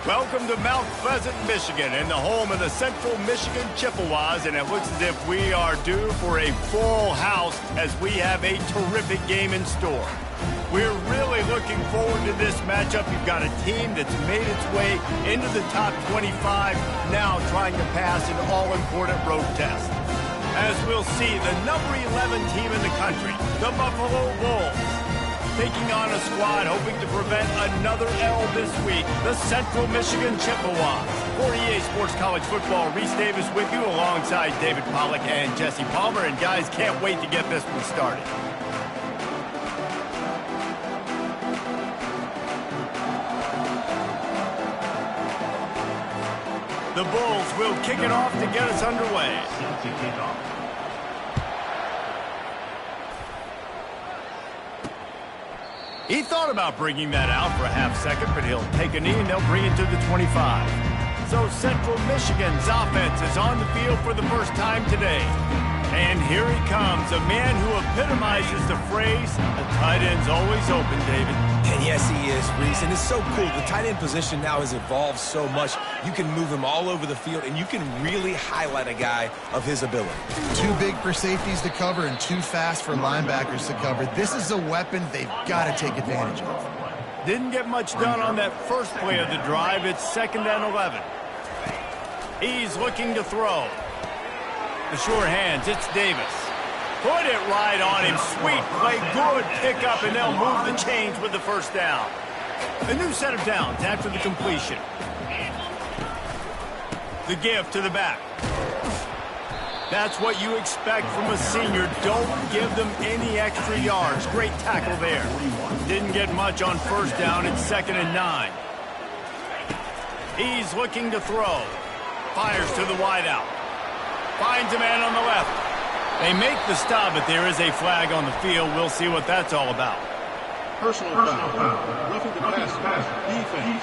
Welcome to Mount Pleasant, Michigan, and the home of the Central Michigan Chippewas, and it looks as if we are due for a full house as we have a terrific game in store. We're really looking forward to this matchup. You've got a team that's made its way into the top 25, now trying to pass an all-important road test. As we'll see, the number 11 team in the country, the Buffalo Bulls, taking on a squad hoping to prevent another L this week, the Central Michigan Chippewas. For EA Sports College Football, Reese Davis with you alongside David Pollack and Jesse Palmer. And guys, can't wait to get this one started. The Bulls will kick it off to get us underway. He thought about bringing that out for a half second, but he'll take a knee and they'll bring it to the 25. So Central Michigan's offense is on the field for the first time today. And here he comes, a man who epitomizes the phrase, the tight end's always open, David. And yes, he is, Reese. And it's so cool. The tight end position now has evolved so much. You can move him all over the field, and you can really highlight a guy of his ability. Too big for safeties to cover and too fast for linebackers to cover. This is a weapon they've got to take advantage of. Didn't get much done on that first play of the drive. It's 2nd and 11. He's looking to throw. The sure hands, it's Davis. Put it right on him. Sweet play, good pickup, and they'll move the chains with the first down. A new set of downs after the completion. The give to the back. That's what you expect from a senior. Don't give them any extra yards. Great tackle there. Didn't get much on first down. It's 2nd and 9. He's looking to throw. Fires to the wideout. Finds a man on the left. They make the stop, but there is a flag on the field. We'll see what that's all about. Personal foul. Roughing the pass. Defense.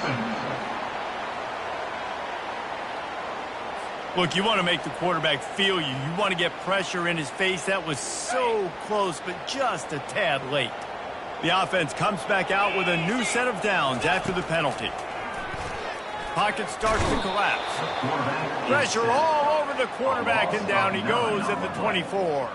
Look, you want to make the quarterback feel you. You want to get pressure in his face. That was so close, but just a tad late. The offense comes back out with a new set of downs after the penalty. Pocket starts to collapse. Pressure all over the quarterback, and down he goes at the 24.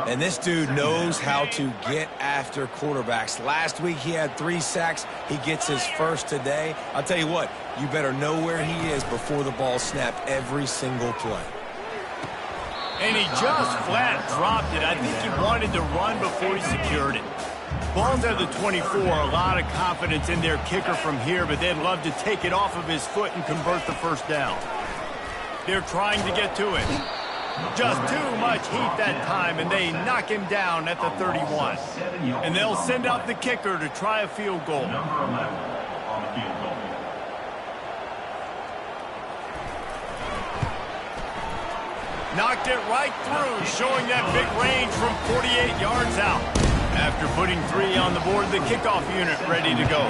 And this dude knows how to get after quarterbacks. Last week he had 3 sacks. He gets his first today. I'll tell you what, you better know where he is before the ball snapped every single play. And he just flat dropped it. I think he wanted to run before he secured it. Ball's at the 24, a lot of confidence in their kicker from here, but they'd love to take it off of his foot and convert the first down. They're trying to get to it. Just too much heat that time, and they knock him down at the 31. And they'll send out the kicker to try a field goal. Knocked it right through, showing that big range from 48 yards out. After putting 3 on the board, the kickoff unit ready to go.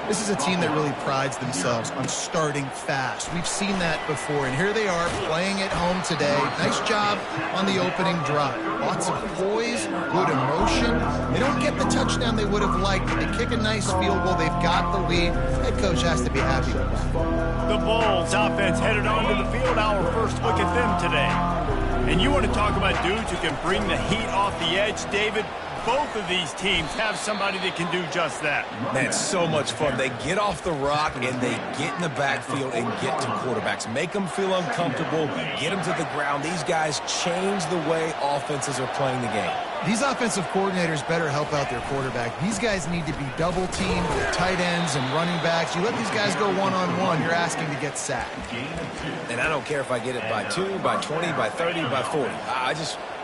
This is a team that really prides themselves on starting fast. We've seen that before, and here they are playing at home today. Nice job on the opening drive. Lots of poise, good emotion. They don't get the touchdown they would have liked, but they kick a nice field goal. They've got the lead. Head coach has to be happy with that. The Bulls offense headed onto the field. Our first look at them today. And you want to talk about dudes who can bring the heat off the edge, David? Both of these teams have somebody that can do just that. Man, it's so much fun. They get off the rock and they get in the backfield and get to quarterbacks. Make them feel uncomfortable, get them to the ground. These guys change the way offenses are playing the game. These offensive coordinators better help out their quarterback. These guys need to be double-teamed with tight ends and running backs. You let these guys go one-on-one, you're asking to get sacked. And I don't care if I get it by 2, by 20, by 30, by 40.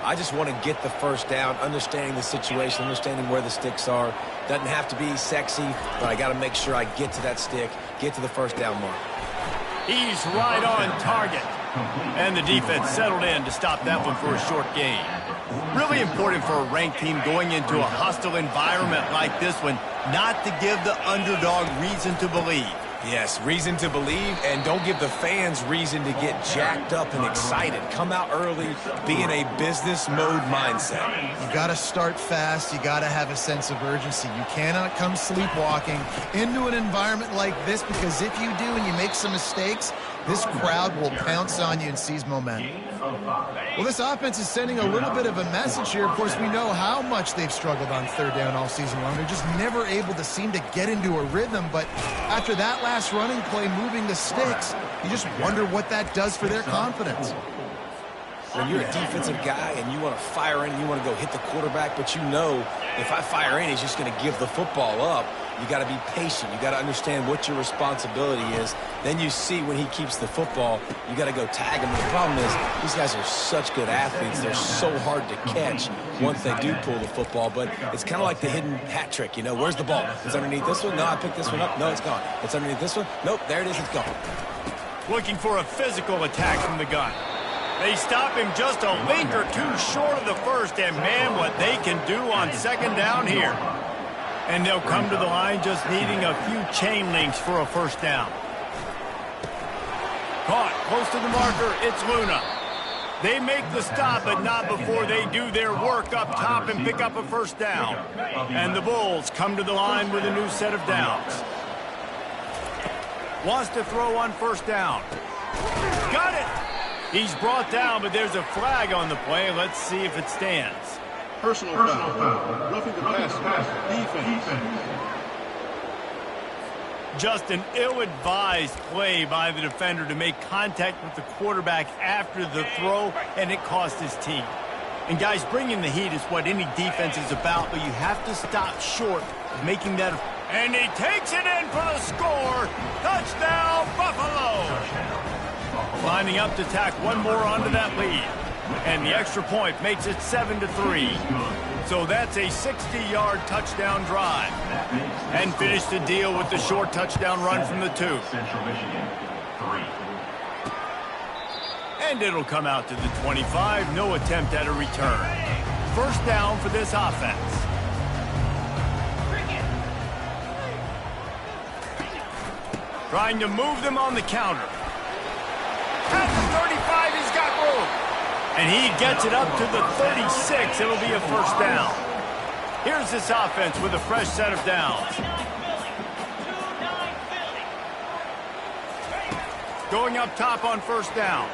I just want to get the first down, understanding the situation, understanding where the sticks are. Doesn't have to be sexy, but I got to make sure I get to that stick, get to the first down mark. He's right on target. And the defense settled in to stop that one for a short gain. Really important for a ranked team going into a hostile environment like this one, not to give the underdog reason to believe. Yes, reason to believe, and don't give the fans reason to get jacked up and excited. Come out early, be in a business mode mindset. You got to start fast. You got to have a sense of urgency. You cannot come sleepwalking into an environment like this, because if you do and you make some mistakes, this crowd will pounce on you and seize momentum. Well, this offense is sending a little bit of a message here. Of course, we know how much they've struggled on third down all season long. They're just never able to seem to get into a rhythm. But after that last running play, moving the sticks, you just wonder what that does for their confidence. When you're a defensive guy and you want to fire in, you want to go hit the quarterback, but you know if I fire in, he's just going to give the football up. You got to be patient. You got to understand what your responsibility is. Then you see when he keeps the football, you got to go tag him. The problem is these guys are such good athletes. They're so hard to catch once they do pull the football. But it's kind of like the hidden hat trick. You know, where's the ball? It's underneath this one? No, I picked this one up. No, it's gone. It's underneath this one? Nope, there it is. It's gone. Looking for a physical attack from the gun. They stop him just a link or two short of the first, and man, what they can do on second down here. And they'll come to the line just needing a few chain links for a first down. Caught close to the marker, it's Luna. They make the stop, but not before they do their work up top and pick up a first down. And the Bulls come to the line with a new set of downs. Wants to throw on first down. Got it! He's brought down, but there's a flag on the play. Let's see if it stands. Personal foul. Roughing the passer. Defense. Just an ill-advised play by the defender to make contact with the quarterback after the throw, and it cost his team. And guys, bringing the heat is what any defense is about, but you have to stop short of making that. And he takes it in for the score. Touchdown, Buffalo! Lining up to tack one more onto that lead. And the extra point makes it 7-3. So that's a 60-yard touchdown drive. And finish the deal with the short touchdown run from the 2. Central Michigan, 3. And it'll come out to the 25. No attempt at a return. First down for this offense. Trying to move them on the counter. At the 35, he's got room. And he gets it up to the 36. It'll be a first down. Here's this offense with a fresh set of downs. Going up top on first down.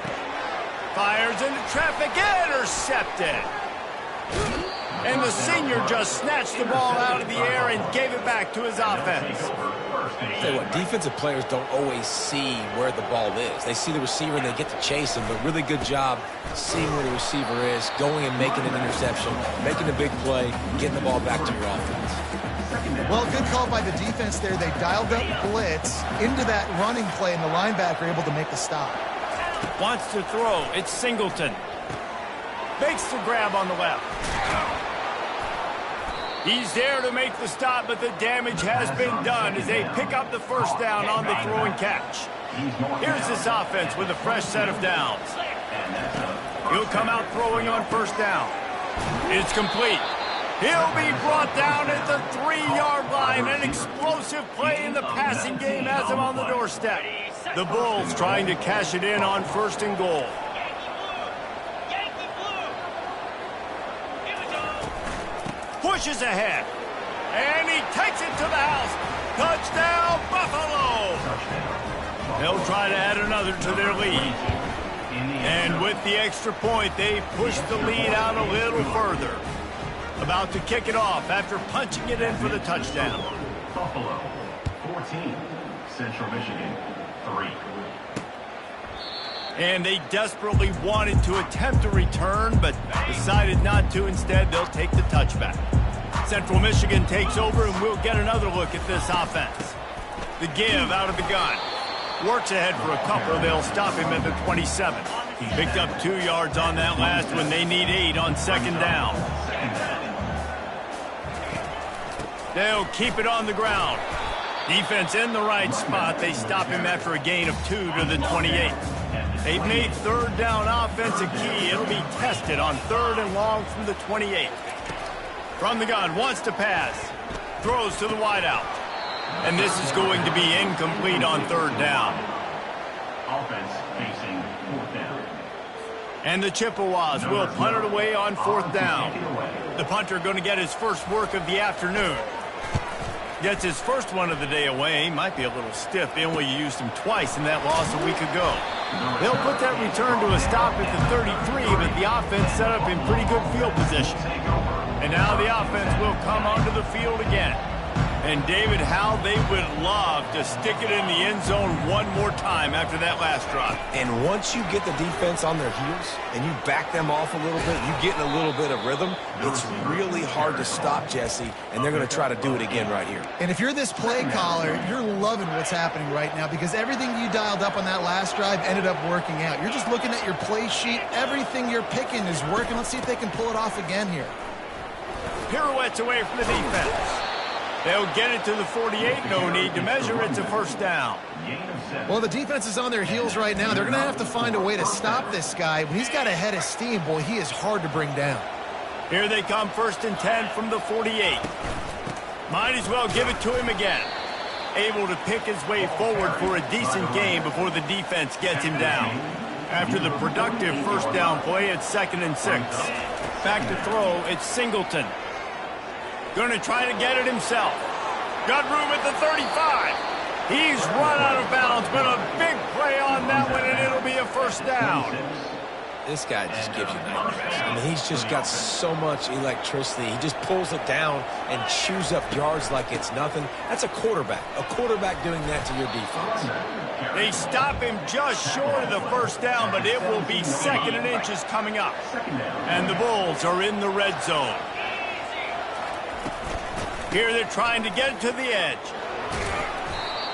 Fires into traffic, intercepted. And the senior just snatched the ball out of the air and gave it back to his offense. Tell you what, defensive players don't always see where the ball is. They see the receiver and they get to chase him, but really good job seeing where the receiver is, going and making an interception, making a big play, getting the ball back to your offense. Well, good call by the defense there. They dialed up blitz into that running play, and the linebacker able to make the stop. Wants to throw. It's Singleton. Makes the grab on the left. He's there to make the stop, but the damage has been done as they pick up the first down on the throw and catch. Here's this offense with a fresh set of downs. He'll come out throwing on first down. It's complete. He'll be brought down at the 3-yard line. An explosive play in the passing game has him on the doorstep. The Bulls trying to cash it in on first and goal. Pushes ahead. And he takes it to the house. Touchdown, Buffalo! They'll try to add another to their lead. And with the extra point, they push the lead out a little further. About to kick it off after punching it in for the touchdown. Buffalo, 14. Central Michigan, 3. And they desperately wanted to attempt a return, but decided not to. Instead, they'll take the touchback. Central Michigan takes over, and we'll get another look at this offense. The give out of the gun. Works ahead for a couple. They'll stop him at the 27. He picked up 2 yards on that last one. They need 8 on second down. They'll keep it on the ground. Defense in the right spot. They stop him after a gain of 2 to the 28. They've made third down offense a key. It'll be tested on third and long from the 28. From the gun, wants to pass. Throws to the wideout. And this is going to be incomplete on third down. Offense facing fourth down. And the Chippewas will punt it away on fourth down. The punter going to get his first work of the afternoon. Gets his first one of the day away. Might be a little stiff. They only used him twice in that loss a week ago. They'll put that return to a stop at the 33, but the offense set up in pretty good field position. And now the offense will come onto the field again. And David, how they would love to stick it in the end zone one more time after that last drive. And once you get the defense on their heels and you back them off a little bit, you get in a little bit of rhythm, it's really hard to stop, Jesse, and they're going to try to do it again right here. And if you're this play caller, you're loving what's happening right now because everything you dialed up on that last drive ended up working out. You're just looking at your play sheet. Everything you're picking is working. Let's see if they can pull it off again here. Pirouettes away from the defense. They'll get it to the 48. No need to measure. It's a first down. Well, the defense is on their heels right now. They're going to have to find a way to stop this guy. When he's got a head of steam, boy, he is hard to bring down. Here they come, 1st and 10 from the 48. Might as well give it to him again. Able to pick his way forward for a decent game before the defense gets him down. After the productive first down play, it's 2nd and 6. Back to throw, it's Singleton. Going to try to get it himself. Got room at the 35. He's run out of bounds, but a big play on that one, and it'll be a first down. This guy just gives you nightmares. I mean, he's just got so much electricity. He just pulls it down and chews up yards like it's nothing. That's a quarterback. A quarterback doing that to your defense. They stop him just short of the first down, but it will be 2nd and inches coming up. And the Bulls are in the red zone. Here they're trying to get it to the edge.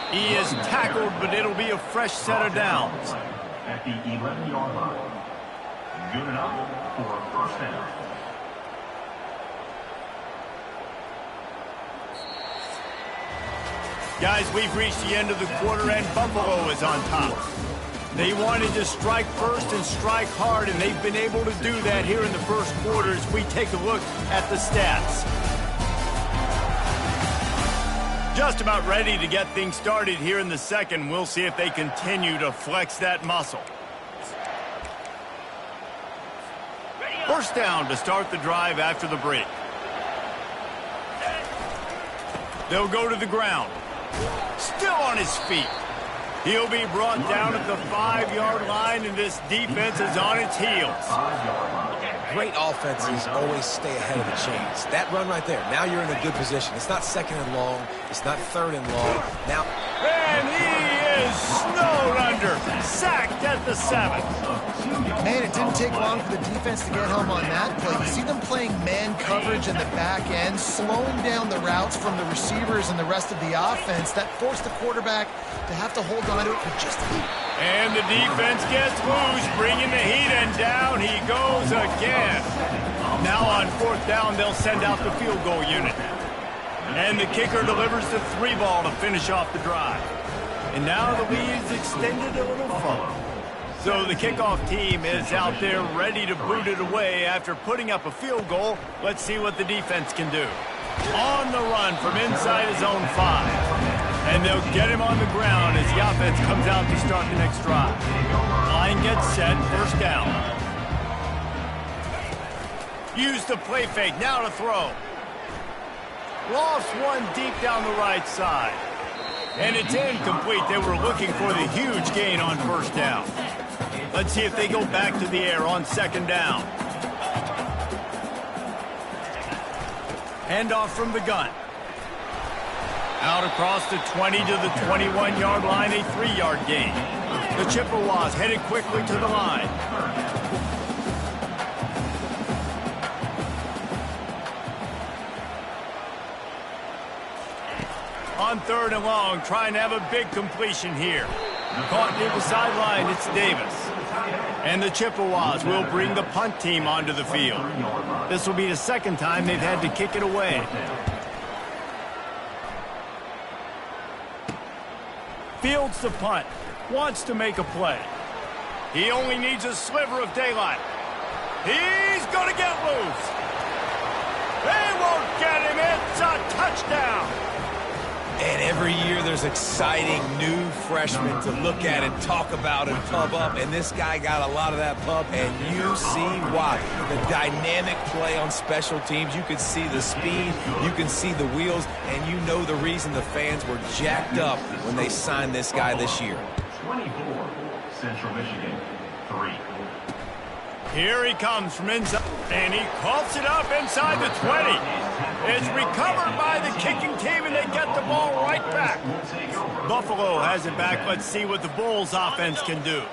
He is tackled, but it'll be a fresh set of downs. At the 11-yard line. Good enough for a first down. Guys, we've reached the end of the quarter, and Buffalo is on top. They wanted to strike first and strike hard, and they've been able to do that here in the first quarter as we take a look at the stats. Just about ready to get things started here in the second. We'll see if they continue to flex that muscle. First down to start the drive after the break. They'll go to the ground. Still on his feet. He'll be brought down at the 5-yard line, and this defense is on its heels. Great offenses always stay ahead of the chains. That run right there, now you're in a good position. It's not 2nd and long. It's not 3rd and long. Now, and he is snowed under. Sacked at the 7. Man, it didn't take long for the defense to get home on that play. You see them playing man coverage in the back end, slowing down the routes from the receivers and the rest of the offense. That forced the quarterback to have to hold on to it for just a minute. And the defense gets loose, bringing the heat, and down he goes again. Now on 4th down, they'll send out the field goal unit. And the kicker delivers the 3 ball to finish off the drive. And now the lead's extended a little further. So the kickoff team is out there ready to boot it away after putting up a field goal. Let's see what the defense can do. On the run from inside his own 5. And they'll get him on the ground as the offense comes out to start the next drive. Line gets set, first down. Use the play fake, now to throw. Lost one deep down the right side. And it's incomplete. They were looking for the huge gain on first down. Let's see if they go back to the air on 2nd down. Handoff from the gun. Out across the 20 to the 21-yard line, a 3-yard gain. The Chippewas headed quickly to the line. On 3rd and long, trying to have a big completion here. Caught near the sideline, it's Davis. And the Chippewas will bring the punt team onto the field. This will be the 2nd time they've had to kick it away. Fields the punt, wants to make a play. He only needs a sliver of daylight. He's going to get loose. They won't get him. It's a touchdown. And every year there's exciting new freshmen to look at and talk about and pub up. And this guy got a lot of that pub, and you see why. The dynamic play on special teams. You can see the speed. You can see the wheels. And you know the reason the fans were jacked up when they signed this guy this year. 24, Central Michigan, 3. Here he comes from inside, and he coughs it up inside the 20. It's recovered by the kicking team, and they get the ball right back. Buffalo has it back. Let's see what the Bulls offense can do.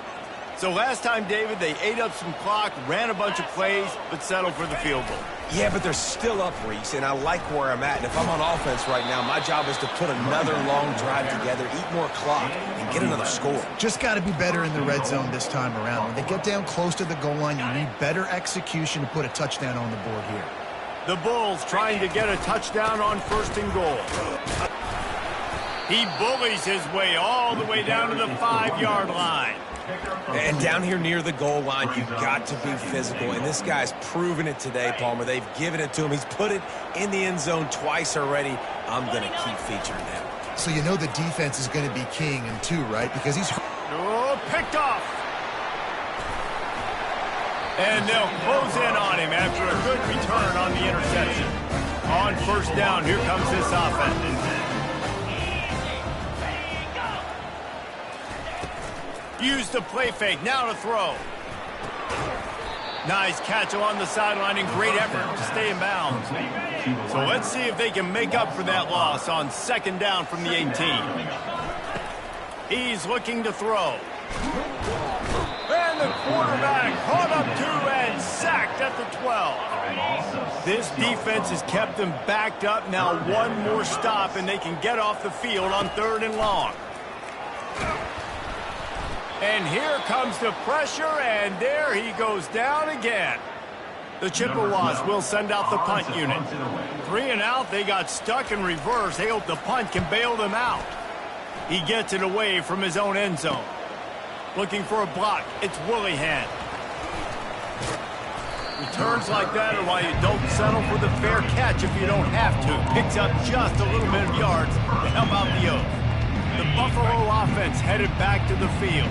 So last time, David, they ate up some clock, ran a bunch of plays, but settled for the field goal. Yeah, but they're still up, Reese, and I like where I'm at. And if I'm on offense right now, my job is to put another long drive together, eat more clock, and get another score. Just got to be better in the red zone this time around. When they get down close to the goal line, you need better execution to put a touchdown on the board here. The Bulls trying to get a touchdown on 1st and goal. He bullies his way all the way down to the 5-yard line. And down here near the goal line, you've got to be physical. And this guy's proven it today, Palmer. They've given it to him. He's put it in the end zone twice already. I'm going to keep featuring him. So you know the defense is going to be king in 2, right? Because he's... Oh, picked off. And they'll close in on him after a good return on the interception. On 1st down, here comes this offense. Use the play fake, now to throw. Nice catch along the sideline and great effort to stay in bounds. So let's see if they can make up for that loss on 2nd down from the 18. He's looking to throw. And the quarterback caught up to and sacked at the 12. This defense has kept them backed up. Now one more stop and they can get off the field on 3rd and long. And here comes the pressure, and there he goes down again. The Chippewas will send out the punt unit. 3 and out, they got stuck in reverse. They hope the punt can bail them out. He gets it away from his own end zone. Looking for a block, it's Willihan. Returns like that are why you don't settle for the fair catch if you don't have to. Picks up just a little bit of yards to help out the Oaks. The Buffalo offense headed back to the field.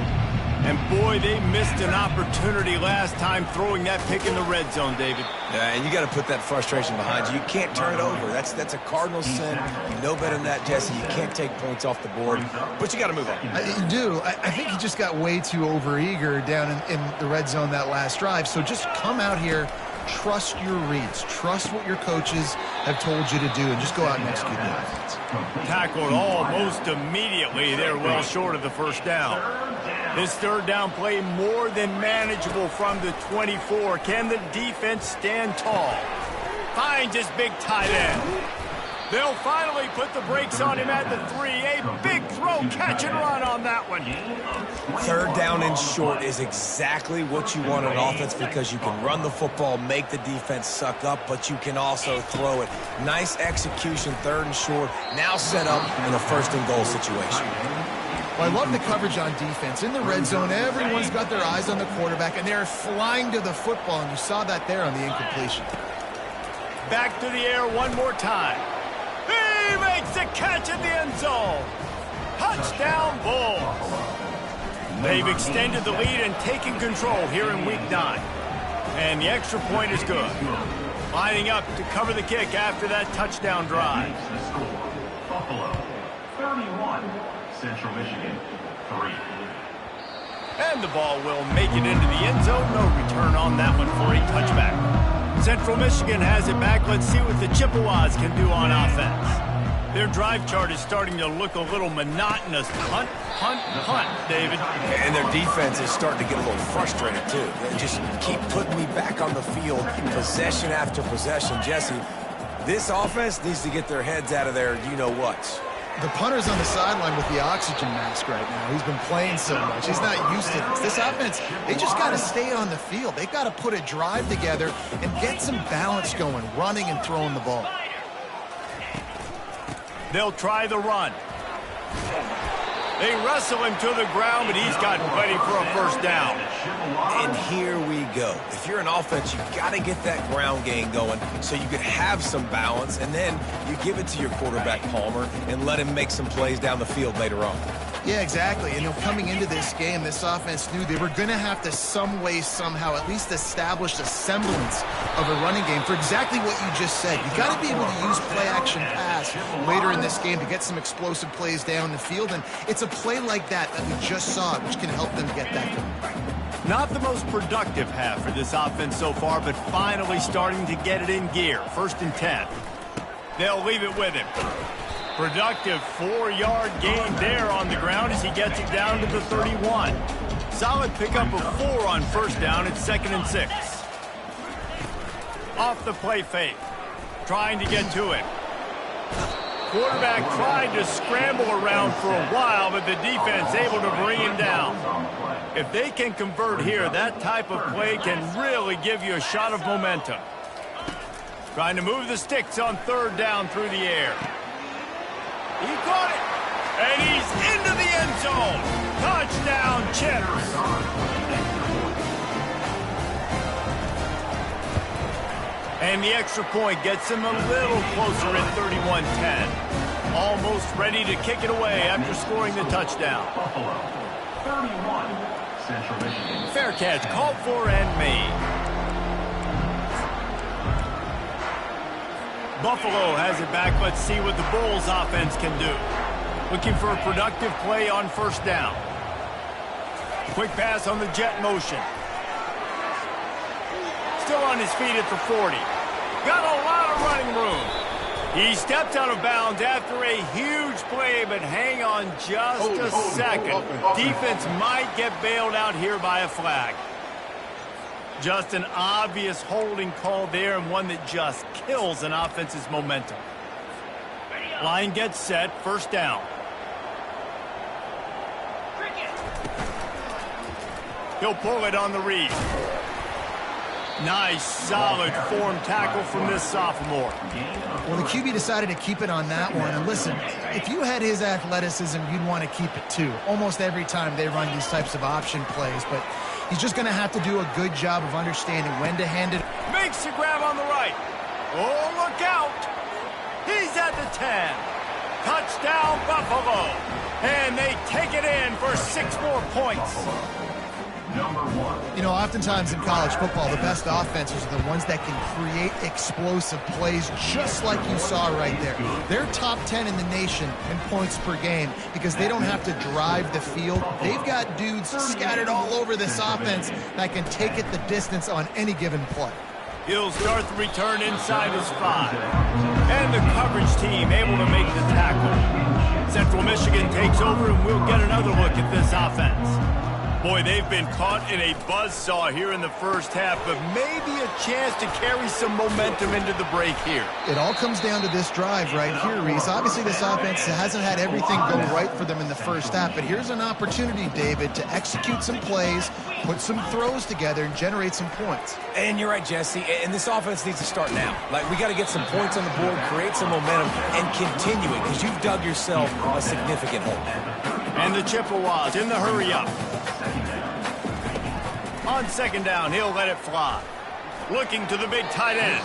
And boy, they missed an opportunity last time throwing that pick in the red zone, David. Yeah, and you got to put that frustration behind you. You can't turn it over. That's a Cardinal sin. You know better than that, Jesse. You can't take points off the board, but you got to move on. You do. I think he just got way too overeager down in the red zone that last drive. So just come out here, trust your reads, trust what your coaches have told you to do, and just go out and execute the offense. Tackled almost immediately. They're well short of the 1st down. This 3rd down play more than manageable from the 24. Can the defense stand tall? Finds his big tight end. They'll finally put the brakes on him at the 3. A big throw, catch and run on that one. 3rd down and short is exactly what you want on offense because you can run the football, make the defense suck up, but you can also throw it. Nice execution, 3rd and short, now set up in a 1st and goal situation. Well, I love the coverage on defense. In the red zone, everyone's got their eyes on the quarterback, and they're flying to the football, and you saw that there on the incompletion. Back to the air one more time. He makes the catch in the end zone. Touchdown, Bulls. They've extended the lead and taken control here in Week 9. And the extra point is good. Lining up to cover the kick after that touchdown drive. Buffalo, 31. Central Michigan, 3. And the ball will make it into the end zone. No return on that one for a touchback. Central Michigan has it back. Let's see what the Chippewas can do on offense. Their drive chart is starting to look a little monotonous. Punt, punt, punt, David. And their defense is starting to get a little frustrated, too. They just keep putting me back on the field, possession after possession. Jesse, this offense needs to get their heads out of there, you-know-what. The punter's on the sideline with the oxygen mask right now. He's been playing so much. He's not used to this. This offense, they just got to stay on the field. They've got to put a drive together and get some balance going, running and throwing the ball. They'll try the run. They wrestle him to the ground, but he's got plenty for a first down. And here we go. If you're an offense, you've got to get that ground game going so you can have some balance, and then you give it to your quarterback, Palmer, and let him make some plays down the field later on. Yeah, exactly. And coming into this game, this offense knew they were going to have to some way, somehow, at least establish a semblance of a running game for exactly what you just said. You got to be able to use play-action pass later in this game to get some explosive plays down the field, and it's a play like that we just saw, which can help them get that going. Not the most productive half for this offense so far, but finally starting to get it in gear. 1st and 10. They'll leave it with him. Productive 4-yard gain there on the ground as he gets it down to the 31. Solid pickup of 4 on 1st down. It's 2nd and 6. Off the play fake. Trying to get to it. Quarterback tried to scramble around for a while, but the defense able to bring him down. If they can convert here, that type of play can really give you a shot of momentum. Trying to move the sticks on 3rd down through the air. He caught it, and he's into the end zone. Touchdown, Chips. And the extra point gets him a little closer at 31-10. Almost ready to kick it away after scoring the touchdown. 31, Central Michigan. Fair catch, called for and made. Buffalo has it back. Let's see what the Bulls offense can do. Looking for a productive play on 1st down. Quick pass on the jet motion. Still on his feet at the 40. Got a lot of running room. He stepped out of bounds after a huge play, but hang on just a second. Defense might get bailed out here by a flag. Just an obvious holding call there, and one that just kills an offense's momentum. Line gets set, 1st down. He'll pull it on the read. Nice, solid form tackle from this sophomore. Well, the QB decided to keep it on that one. And listen, if you had his athleticism, you'd want to keep it too. Almost every time they run these types of option plays, but he's just going to have to do a good job of understanding when to hand it. Makes the grab on the right. Oh, look out. He's at the 10. Touchdown, Buffalo. And they take it in for 6 more points. Oftentimes in college football, the best offenses are the ones that can create explosive plays just like you saw right there. They're top 10 in the nation in points per game because they don't have to drive the field. They've got dudes scattered all over this offense that can take it the distance on any given play. He'll start the return inside his 5. And the coverage team able to make the tackle. Central Michigan takes over, and we'll get another look at this offense. Boy, they've been caught in a buzzsaw here in the 1st half, but maybe a chance to carry some momentum into the break here. It all comes down to this drive right here, Reese. Obviously, this offense hasn't had everything go right for them in the 1st half, but here's an opportunity, David, to execute some plays, put some throws together, and generate some points. And you're right, Jesse, and this offense needs to start now. We got to get some points on the board, create some momentum, and continue it, because you've dug yourself a significant hole. And the Chippewas in the hurry-up. On 2nd down, he'll let it fly. Looking to the big tight end.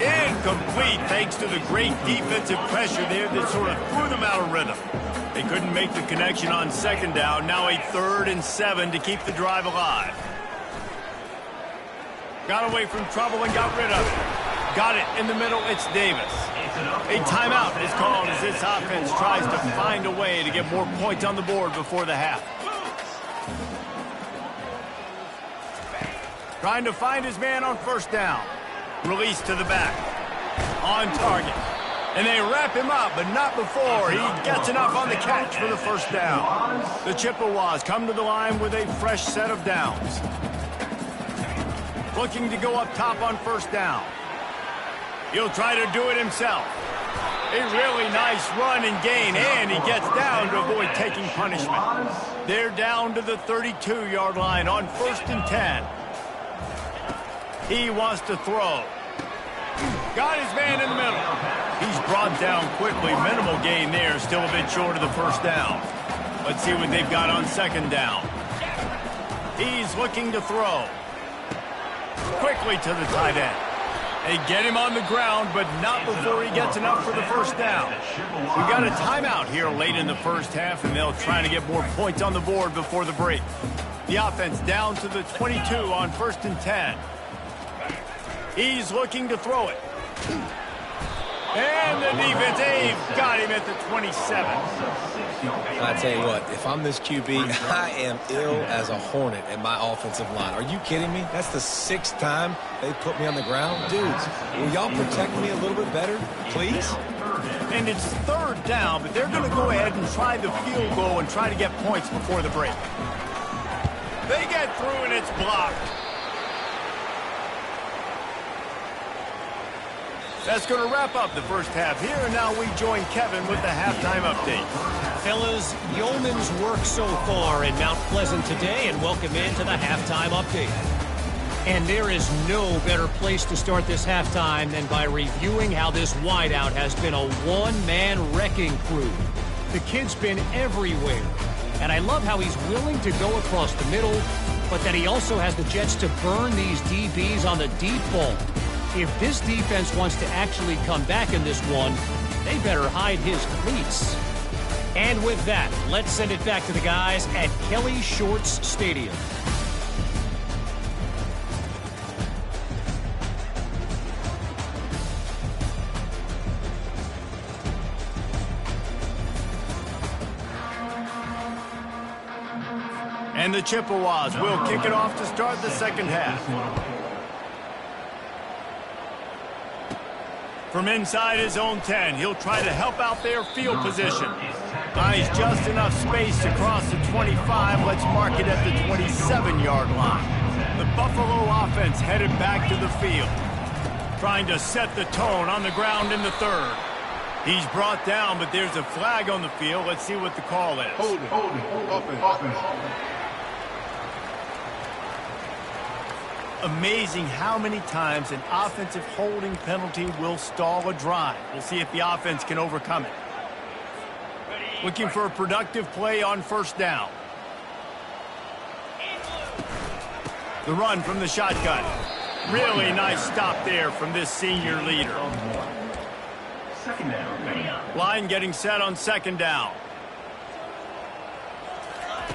Incomplete thanks to the great defensive pressure there that sort of threw them out of rhythm. They couldn't make the connection on 2nd down. Now a 3rd and 7 to keep the drive alive. Got away from trouble and got rid of it. Got it in the middle. It's Davis. A timeout is called as this offense tries to find a way to get more points on the board before the half. Trying to find his man on 1st down. Release to the back. On target. And they wrap him up, but not before he gets enough on the catch for the 1st down. The Chippewas come to the line with a fresh set of downs. Looking to go up top on 1st down. He'll try to do it himself. A really nice run and gain, and he gets down to avoid taking punishment. They're down to the 32-yard line on 1st and 10. He wants to throw. Got his man in the middle. He's brought down quickly. Minimal gain there. Still a bit short of the 1st down. Let's see what they've got on second down. He's looking to throw. Quickly to the tight end. They get him on the ground, but not before he gets enough for the first down. We got a timeout here late in the first half, and they'll try to get more points on the board before the break. The offense down to the 22 on 1st and 10. He's looking to throw it. And the defense, they've got him at the 27. I tell you what, if I'm this QB, I am ill as a hornet at my offensive line. Are you kidding me? That's the 6th time they put me on the ground. Dudes, will y'all protect me a little bit better, please? And it's 3rd down, but they're going to go ahead and try the field goal and try to get points before the break. They get through and it's blocked. That's going to wrap up the first half here, and now we join Kevin with the halftime update. Fellas, yeoman's work so far in Mount Pleasant today, and welcome into the halftime update. And there is no better place to start this halftime than by reviewing how this wideout has been a one-man wrecking crew. The kid's been everywhere, and I love how he's willing to go across the middle, but that he also has the jets to burn these DBs on the deep ball. If this defense wants to actually come back in this one, they better hide his cleats. And with that, let's send it back to the guys at Kelly Shorts Stadium. And the Chippewas will kick it off to start the second half. From inside his own 10, he'll try to help out their field position. Buys just enough space to cross the 25. Let's mark it at the 27-yard line. The Buffalo offense headed back to the field, trying to set the tone on the ground in the 3rd. He's brought down, but there's a flag on the field. Let's see what the call is. Hold it. Offense. Amazing how many times an offensive holding penalty will stall a drive. We'll see if the offense can overcome it. Looking for a productive play on 1st down. The run from the shotgun. Really nice stop there from this senior leader. Line getting set on 2nd down.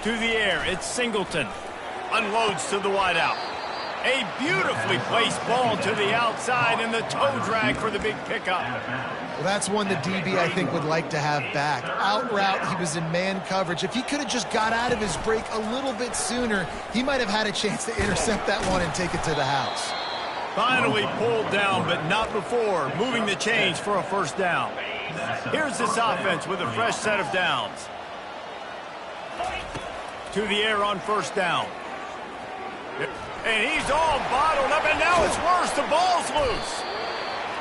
To the air, it's Singleton. Unloads to the wideout. A beautifully placed ball to the outside, and the toe drag for the big pickup. Well, that's one the DB, I think, would like to have back. Out route, he was in man coverage. If he could have just got out of his break a little bit sooner, he might have had a chance to intercept that one and take it to the house. Finally pulled down, but not before. Moving the chains for a 1st down. Here's this offense with a fresh set of downs. To the air on 1st down. And he's all bottled up, and now it's worse. The ball's loose.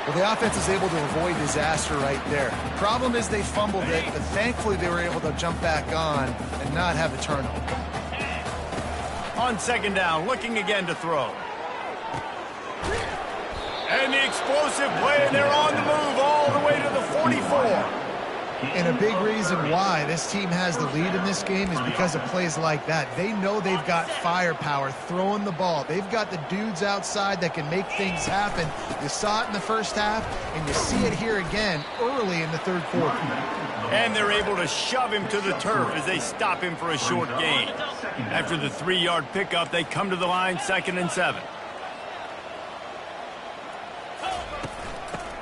Well, the offense is able to avoid disaster right there. Problem is they fumbled it, but thankfully they were able to jump back on and not have a turnover. On 2nd down, looking again to throw. And the explosive play, and they're on the move all the way to the 44. And a big reason why this team has the lead in this game is because of plays like that. They know they've got firepower throwing the ball. They've got the dudes outside that can make things happen. You saw it in the first half, and you see it here again early in the 3rd quarter. And they're able to shove him to the turf as they stop him for a short gain. After the 3-yard pickup, they come to the line 2nd and 7.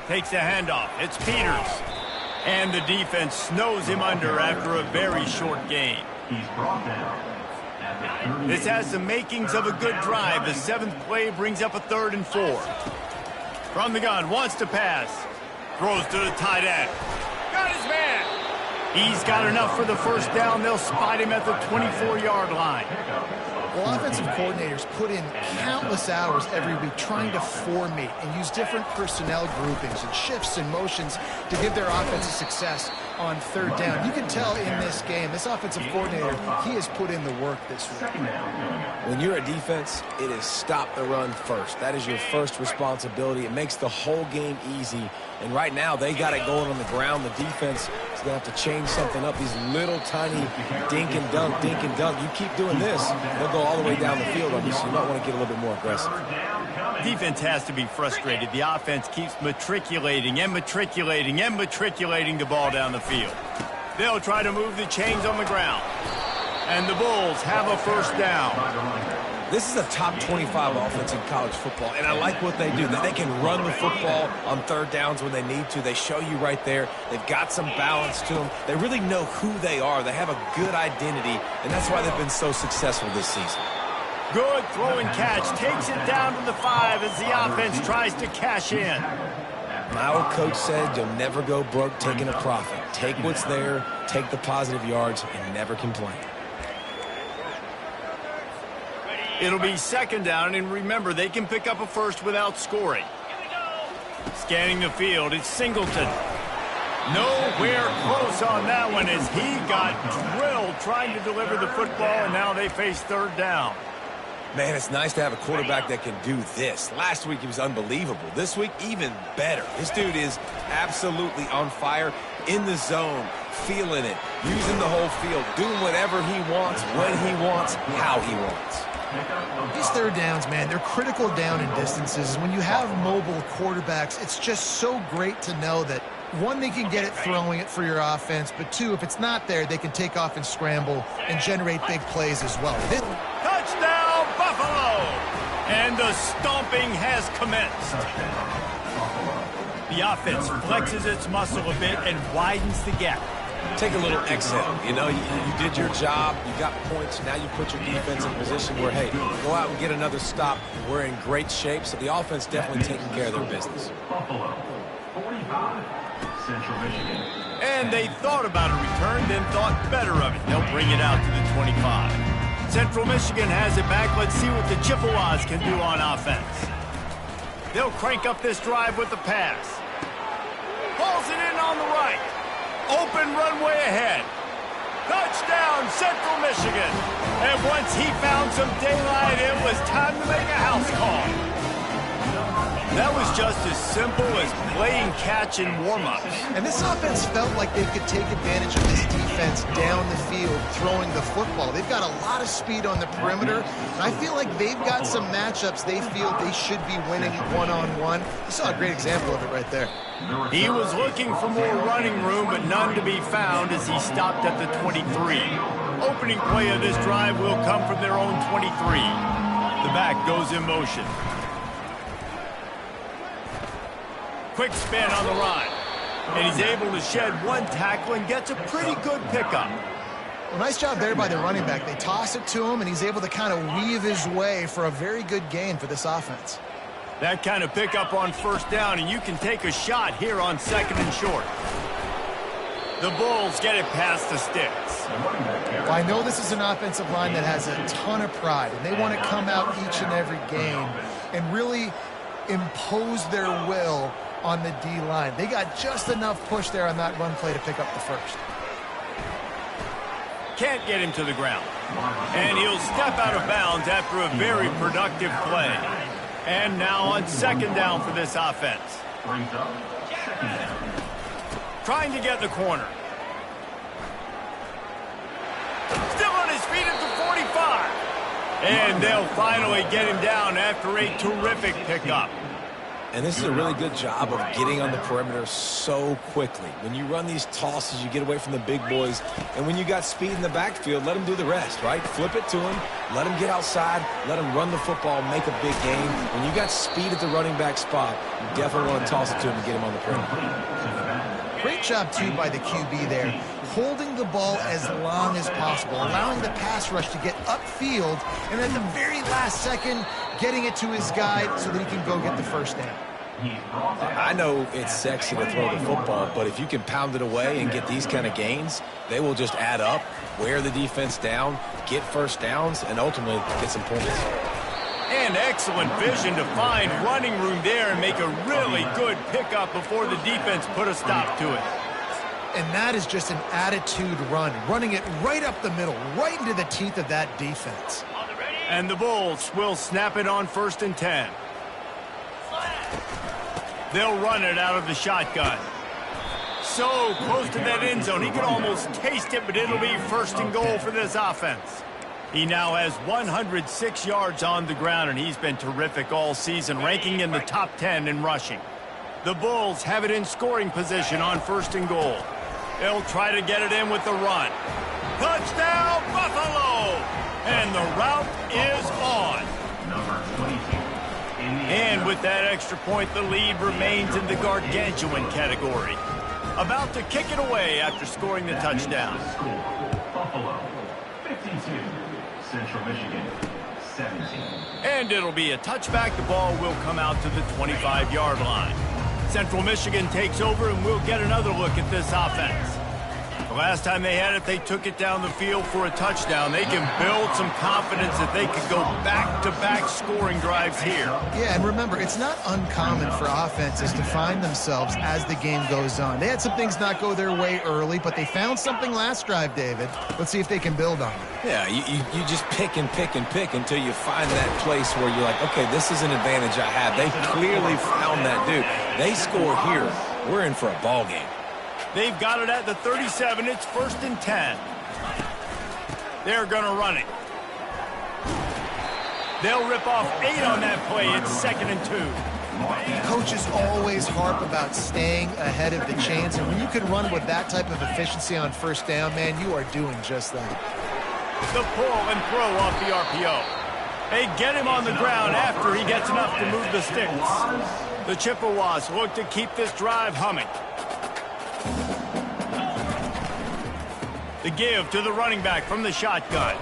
Takes the handoff. It's Peters. And the defense snows him under after a very short gain. This has the makings of a good drive. The 7th play brings up a 3rd and 4. From the gun, wants to pass. Throws to the tight end. Got his man. He's got enough for the 1st down. They'll spot him at the 24-yard line. Well, offensive coordinators put in countless hours every week trying to formate and use different personnel groupings and shifts and motions to give their offensive success on 3rd down. You can tell in this game, this offensive coordinator, he has put in the work this week. When you're a defense, it is stop the run first. That is your first responsibility. It makes the whole game easy. And right now, they got it going on the ground. The defense is going to have to change something up. These little tiny dink and dunk, dink and dunk. You keep doing this, they'll go all the way down the field on you, so you might want to get a little bit more aggressive. Defense has to be frustrated. The offense keeps matriculating and matriculating and matriculating the ball down the field. They'll try to move the chains on the ground. And the Bulls have a first down. This is a top 25 offense in college football, and I like what they do. They can run the football on third downs when they need to. They show you right there. They've got some balance to them. They really know who they are. They have a good identity, and that's why they've been so successful this season. Good throw and catch. Takes it down to the 5 as the offense tries to cash in. My old coach said you'll never go broke taking a profit. Take what's there, take the positive yards, and never complain. It'll be second down, and remember, they can pick up a first without scoring. Scanning the field, it's Singleton. Nowhere close on that one as he got drilled trying to deliver the football, and now they face third down. Man, it's nice to have a quarterback that can do this. Last week, he was unbelievable. This week, even better. This dude is absolutely on fire, in the zone, feeling it, using the whole field, doing whatever he wants, when he wants, how he wants. These third downs, man, they're critical down in distances. When you have mobile quarterbacks, it's just so great to know that, one, they can get it throwing it for your offense, but two, if it's not there, they can take off and scramble and generate big plays as well. Touchdown, Buffalo! And the stomping has commenced. The offense flexes its muscle a bit and widens the gap. Take a little exhale. You know, you did your job. You got points. Now you put your defense in a position where, hey, go out and get another stop. We're in great shape, so the offense definitely taking care of their business. Buffalo, 45, Central Michigan. And they thought about a return, then thought better of it. They'll bring it out to the 25. Central Michigan has it back. Let's see what the Chippewas can do on offense. They'll crank up this drive with the pass. Hauls it in on the right. Open runway ahead. Touchdown, Central Michigan. And once he found some daylight, it was time to make a house call. That was just as simple as playing catch in warm-ups. And this offense felt like they could take advantage of this defense down the field throwing the football. They've got a lot of speed on the perimeter, and I feel like they've got some matchups they feel they should be winning one-on-one. You saw a great example of it right there. He was looking for more running room, but none to be found as he stopped at the 23. Opening play of this drive will come from their own 23. The back goes in motion. Quick spin on the run. And he's able to shed one tackle and gets a pretty good pickup. Well, nice job there by the running back. They toss it to him, and he's able to kind of weave his way for a very good gain for this offense. That kind of pickup on first down, and you can take a shot here on second and short. The Bulls get it past the sticks. Well, I know this is an offensive line that has a ton of pride, and they want to come out each and every game and really impose their will on the D-line. They got just enough push there on that run play to pick up the first. Can't get him to the ground. And he'll step out of bounds after a very productive play. And now on second down for this offense. Trying to get in the corner. Still on his feet at the 45. And they'll finally get him down after a terrific pickup. And this is a really good job of getting on the perimeter so quickly. When you run these tosses, you get away from the big boys. And when you got speed in the backfield, let them do the rest, right? Flip it to them, let them get outside, let them run the football, make a big game. When you got speed at the running back spot, you definitely want to toss it to him and get him on the perimeter. Great job, too, by the QB there, holding the ball as long as possible, allowing the pass rush to get upfield, and at the very last second, getting it to his guy so that he can go get the first down. I know it's sexy to throw the football, but if you can pound it away and get these kind of gains, they will just add up, wear the defense down, get first downs, and ultimately get some points. And excellent vision to find running room there and make a really good pickup before the defense put a stop to it. And that is just an attitude run, running it right up the middle, right into the teeth of that defense. And the Bulls will snap it on 1st and 10. They'll run it out of the shotgun. so close to that end zone. He could almost taste it, but it'll be first and goal for this offense. He now has 106 yards on the ground, and he's been terrific all season, ranking in the top 10 in rushing. The Bulls have it in scoring position on first and goal. They'll try to get it in with the run. Touchdown, Buffalo! And the route is on. Number 22. And with that extra point, the lead remains in the gargantuan category. About to kick it away after scoring the touchdown. Buffalo, 52. Central Michigan, 17. And it'll be a touchback. The ball will come out to the 25-yard line. Central Michigan takes over, and we'll get another look at this offense. The last time they had it, they took it down the field for a touchdown. They can build some confidence that they could go back-to-back scoring drives here. Yeah, and remember, it's not uncommon for offenses to find themselves as the game goes on. They had some things not go their way early, but they found something last drive, David. Let's see if they can build on it. Yeah, you just pick and pick and pick until you find that place where you're like, okay, this is an advantage I have. They clearly found that dude. They score here. We're in for a ball game. They've got it at the 37. It's 1st and 10. They're going to run it. They'll rip off 8 on that play. It's 2nd and 2. Coaches always harp about staying ahead of the chains, and when you can run with that type of efficiency on first down, man, you are doing just that. The pull and throw off the RPO. They get him on the ground after he gets enough to move the sticks. The Chippewas look to keep this drive humming. The give to the running back from the shotgun.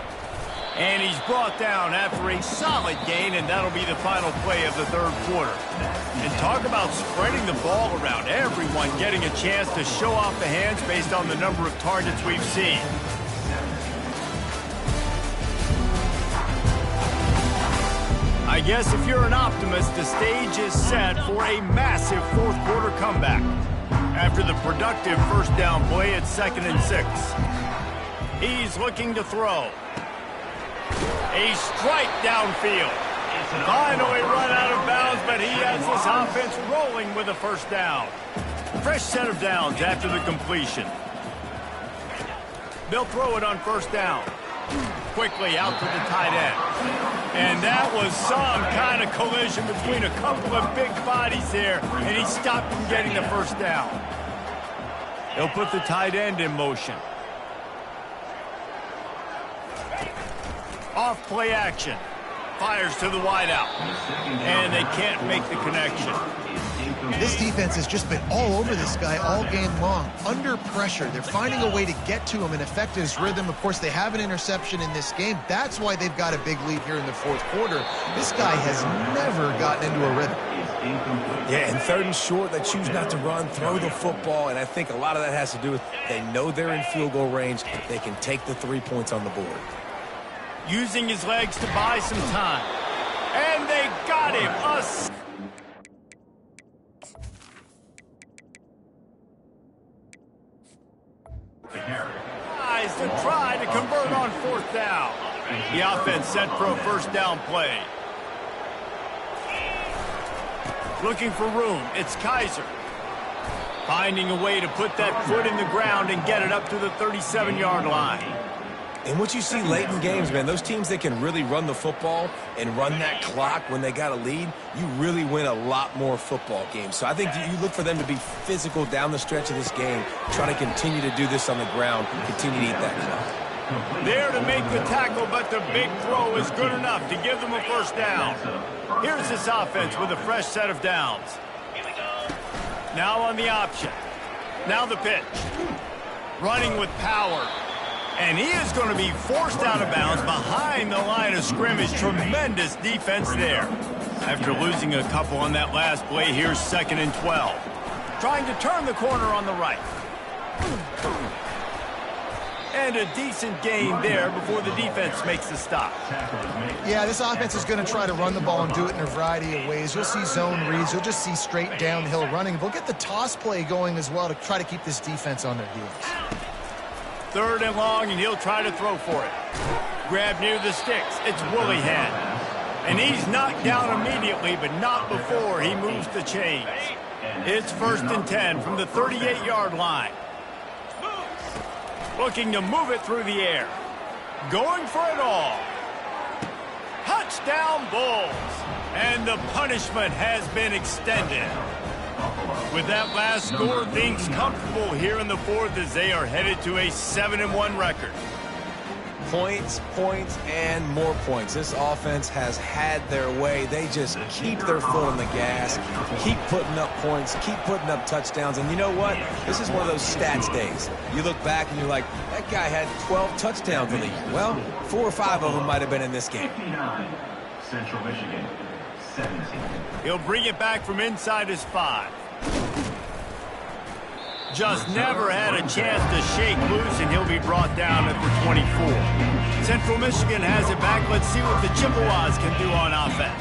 And he's brought down after a solid gain, and that'll be the final play of the third quarter. And talk about spreading the ball around. Everyone getting a chance to show off the hands based on the number of targets we've seen. I guess if you're an optimist, the stage is set for a massive fourth quarter comeback. After the productive first down play, it's 2nd and 6. He's looking to throw. A strike downfield. Finally run out of bounds, but he has this offense rolling with a first down. Fresh set of downs after the completion. They'll throw it on first down. Quickly out to the tight end. And that was some kind of collision between a couple of big bodies there, and he stopped from getting the first down. They'll put the tight end in motion. Off play action. Fires to the wideout. And they can't make the connection. This defense has just been all over this guy all game long. Under pressure. They're finding a way to get to him and affect his rhythm. Of course, they have an interception in this game. That's why they've got a big lead here in the fourth quarter. This guy has never gotten into a rhythm. Yeah, and 3rd and short, they choose not to run, throw the football, and I think a lot of that has to do with they know they're in field goal range. They can take the 3 points on the board. Using his legs to buy some time. And they got him. Eyes to try to convert on 4th down. The offense set for a first down play. Looking for room. It's Kaiser. Finding a way to put that foot in the ground and get it up to the 37-yard line. And what you see late in games, man, those teams that can really run the football and run that clock when they got a lead, you really win a lot more football games. So I think you look for them to be physical down the stretch of this game, try to continue to do this on the ground, continue to eat that clock. There to make the tackle, but the big throw is good enough to give them a first down. Here's this offense with a fresh set of downs. Now on the option. Now the pitch. Running with power. And he is going to be forced out of bounds behind the line of scrimmage. Tremendous defense there. After losing a couple on that last play, here's 2nd and 12. Trying to turn the corner on the right. And a decent gain there before the defense makes the stop. Yeah, this offense is going to try to run the ball and do it in a variety of ways. You'll see zone reads. You'll just see straight downhill running. They'll get the toss play going as well to try to keep this defense on their heels. 3rd and long, and he'll try to throw for it. Grab near the sticks. It's Woolyhead. And he's knocked down immediately, but not before he moves the chains. It's 1st and 10 from the 38-yard line. Looking to move it through the air. Going for it all. Touchdown Bulls. And the punishment has been extended. With that last score, things comfortable here in the 4th as they are headed to a 7-1 record. Points, points, and more points. This offense has had their way. They just keep their foot on the gas, keep putting up points, keep putting up touchdowns. And you know what? This is one of those stats days. You look back and you're like, that guy had 12 touchdowns in the year. Well, 4 or 5 of them might have been in this game. 59, Central Michigan, 17. He'll bring it back from inside his 5. Just never had a chance to shake loose, and he'll be brought down at the 24. Central Michigan has it back. Let's see what the Chippewas can do on offense.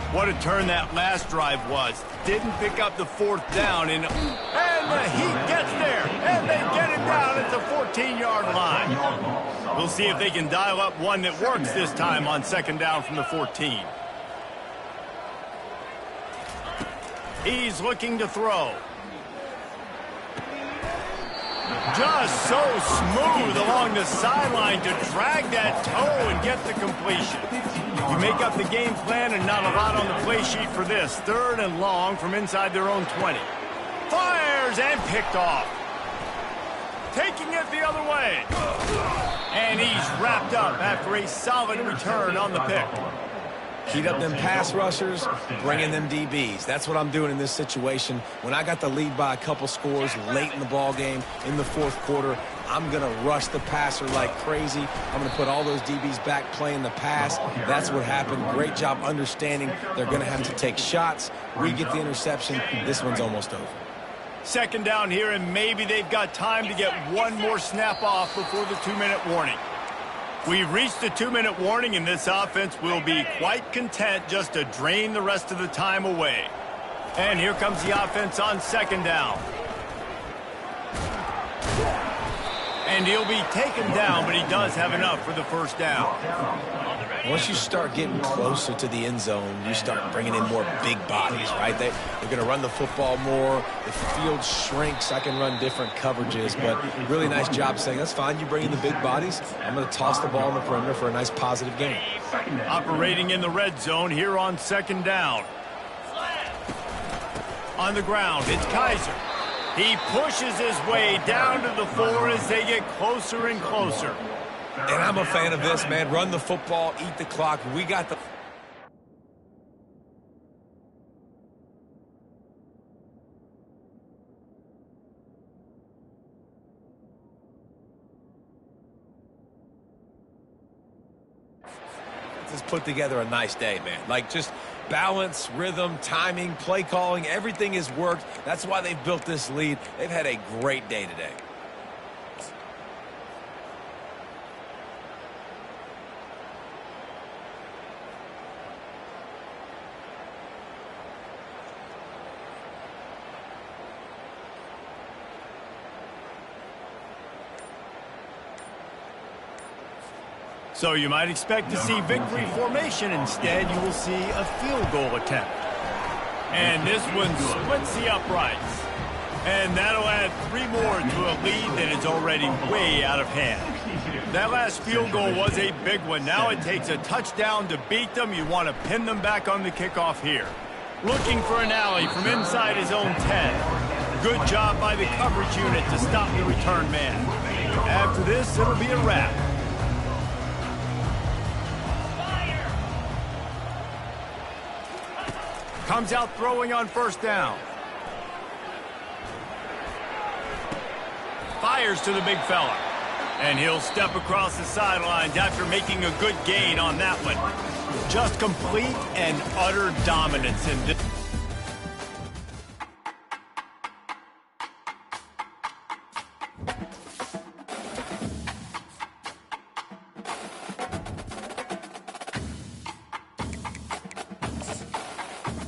What a turn that last drive was. Didn't pick up the 4th down, and the Heat gets there, and they get him down at the 14-yard line. We'll see if they can dial up one that works this time on 2nd down from the 14. He's looking to throw. Just so smooth along the sideline to drag that toe and get the completion. You make up the game plan and not a lot on the play sheet for this. 3rd and long from inside their own 20. Fires and picked off. Taking it the other way. And he's wrapped up after a solid return on the pick. Heat up them pass rushers, bring in them DBs. That's what I'm doing in this situation. When I got the lead by a couple scores late in the ball game in the 4th quarter, I'm going to rush the passer like crazy. I'm going to put all those DBs back playing the pass. That's what happened. Great job understanding they're going to have to take shots. We get the interception. This one's almost over. 2nd down here, and maybe they've got time to get one more snap off before the 2-minute warning. We've reached the 2-minute warning, and this offense will be quite content just to drain the rest of the time away. And here comes the offense on 2nd down. And he'll be taken down, but he does have enough for the 1st down. Once you start getting closer to the end zone, you start bringing in more big bodies, right? They're going to run the football more. The field shrinks. I can run different coverages, but really nice job saying, that's fine. You bring in the big bodies. I'm going to toss the ball on the perimeter for a nice positive gain. Operating in the red zone here on 2nd down. On the ground, it's Kaiser. He pushes his way down to the 4 as they get closer and closer. And I'm a fan of this, man. Run the football, eat the clock. We got the... Just put together a nice day, man. Like, just balance, rhythm, timing, play calling, everything has worked. That's why they've built this lead. They've had a great day today. So you might expect to see victory formation. Instead, you will see a field goal attempt. And this one splits the uprights. And that'll add 3 more to a lead that is already way out of hand. That last field goal was a big one. Now it takes a touchdown to beat them. You want to pin them back on the kickoff here. Looking for an alley from inside his own 10. Good job by the coverage unit to stop the return man. After this, it'll be a wrap. Comes out throwing on 1st down. Fires to the big fella. And he'll step across the sidelines after making a good gain on that one. Just complete and utter dominance in this.